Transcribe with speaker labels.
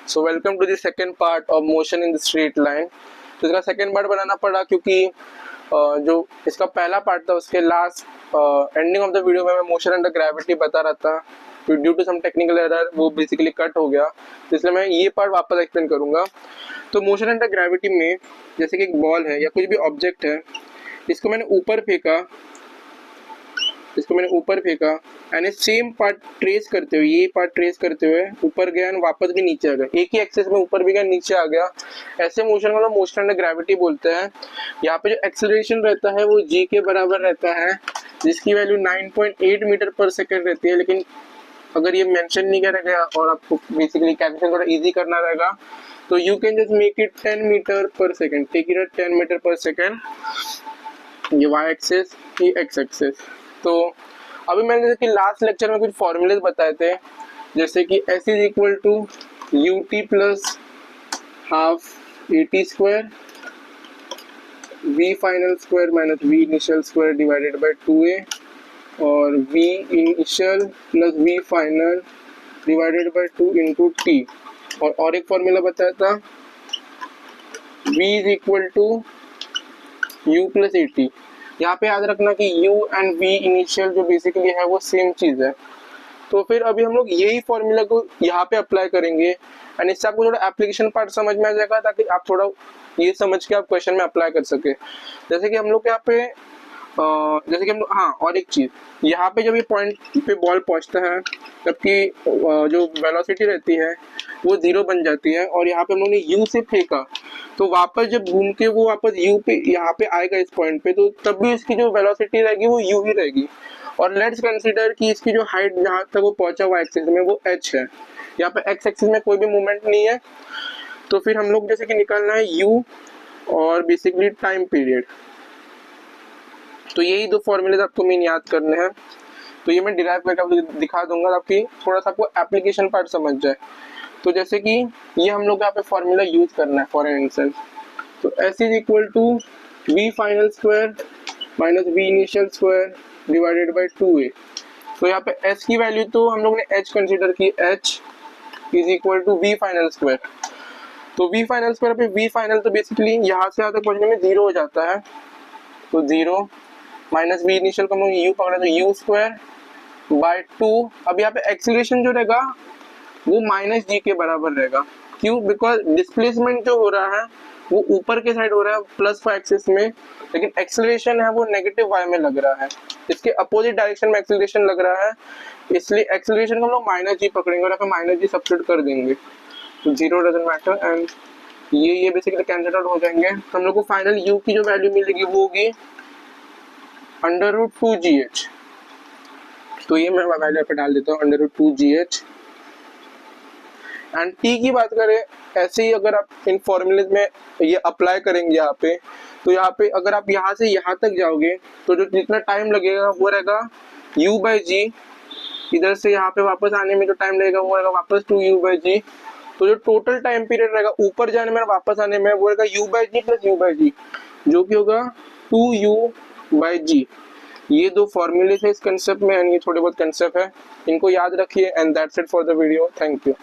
Speaker 1: So welcome to the second part of motion in the straight line. तो इसका second part बनाना पड़ा क्योंकि जो इसका पहला पार्ट था उसके last ending of the video में मैं मोशन अंडर ग्रेविटी बता रहा था, तो due to some technical error वो बेसिकली कट हो गया, तो इसलिए मैं ये पार्ट वापस एक्सप्लेन करूंगा। तो मोशन अंडर ग्रेविटी में जैसे कि एक बॉल है या कुछ भी ऑब्जेक्ट है, इसको मैंने ऊपर फेंका एंड सेम पार्ट ट्रेस करते हुए, ये पार्ट ट्रेस करते हुए ऊपर गया एंड वापस भी नीचे आ गया, एक ही एक्सेस में ऊपर भी गया नीचे आ गया। ऐसे मोशन को मोशन अंडर ग्रेविटी बोलते हैं। यहाँ पे जो एक्सेलरेशन रहता है वो g के बराबर रहता है, जिसकी वैल्यू 9.8 मीटर पर सेकेंड रहती है। लेकिन अगर ये मेंशन नहीं करा गया और आपको बेसिकली कैलकुलेशन थोड़ा इजी करना रहेगा तो you can just make it 10 metre per second, take it 10 metre per second, ये वाई एक्सेस, ये एक्स एक्सेस। तो अभी मैंने जैसे कि लास्ट लेक्चर में कुछ फॉर्मूलेज बताए थे, जैसे कि S is equal to u t plus half a t square, v final square minus v initial square divided by 2a, और v initial plus v final divided by 2 into t. और एक formula बताया था v is equal to u plus a t. यहाँ पे याद रखना कि u एंड v इनिशियल जो बेसिकली है वो सेम चीज़ है। तो फिर अभी हम लोग यही फॉर्मूला को यहाँ पे अप्लाई करेंगे एंड इससे आपको थोड़ा एप्लीकेशन पार्ट समझ में आ जाएगा, ताकि आप थोड़ा ये समझ के आप क्वेश्चन में अप्लाई कर सके। जैसे कि हम लोग यहाँ पे हाँ, और एक चीज़, यहाँ पे जब ये पॉइंट पे बॉल पहुँचता है जबकि जो वेलोसिटी रहती है वो 0 बन जाती है, और यहाँ पे हम लोग ने u से फेंका तो वापस जब घूम के वो वापस u पे यहाँ पे आएगा इस पॉइंट पे, तो तब भी इसकी जो वेलोसिटी रहेगी वो u ही रहेगी। और लेट्स कंसीडर कि इसकी जो हाइट जहाँ तक वो पहुंचा हुआ एक्सिस में वो h है, यहाँ पे x एक्सिस में कोई भी मूवमेंट नहीं है। तो फिर हम लोग जैसे कि निकालना है u और बेसिकली टाइम पीरियड। तो यही दो फॉर्मूलेज आपको मेन याद करने हैं, तो ये मैं डिराइव करके आपको दिखा दूंगा ताकि थोड़ा सा आपको एप्लीकेशन पार्ट समझ जाए। तो जैसे कि ये हम लोग यहाँ पे फॉर्मूला यूज करना है फॉर इंस्टेंस, तो S is equal to v final square minus v initial square divided by 2a। तो यहाँ पे S की वैल्यू तो हम लोग ने h कंसीडर की, h is equal to v final square. तो वी फाइनल स्क्वायर पे वी फाइनल तो बेसिकली यहाँ से यहाँ तक पहुँचने में 0 हो जाता है, तो 0 माइनस वी इनिशियल को हम लोग u पकड़ा तो u स्क्वायर बाय 2। अब यहाँ पे एक्सीलरेशन जो रहेगा वो माइनस g के बराबर रहेगा। क्यों? बिकॉज डिस्प्लेसमेंट जो हो रहा है वो ऊपर के साइड हो रहा है प्लस y एक्सिस में, लेकिन एक्सेलरेशन है वो नेगेटिव y में लग रहा है, इसके अपोजिट डायरेक्शन में एक्सेलरेशन लग रहा है, इसलिए एक्सेलरेशन को हम लोग माइनस g पकड़ेंगे और यहाँ माइनस g सब्स्टिट्यूट कर देंगे, तो 0 डजंट मैटर एंड ये बेसिकली कैंसिल आउट हो जाएंगे। तो हम लोग को फाइनल u की जो वैल्यू मिलेगी वो होगी √2gh। तो ये मैं वैल्यू पे डाल देता हूँ √2gh। एंड टी की बात करें, ऐसे ही अगर आप इन फॉर्मूलेज में ये अप्लाई करेंगे यहाँ पे, तो यहाँ पे अगर आप यहाँ से यहाँ तक जाओगे तो जो जितना टाइम लगेगा वो रहेगा u/g, इधर से यहाँ पे वापस आने में जो टाइम लगेगा वो रहेगा वापस 2u/g। तो जो टोटल टाइम पीरियड रहेगा ऊपर जाने में वापस आने में वो रहेगा u/g प्लस u/g, जो कि होगा 2u/g। ये दो फॉर्मूले थे इस कंसेप्ट में एंड ये थोड़े बहुत कंसेप्ट है, इनको याद रखिए and that's it for the video. Thank you.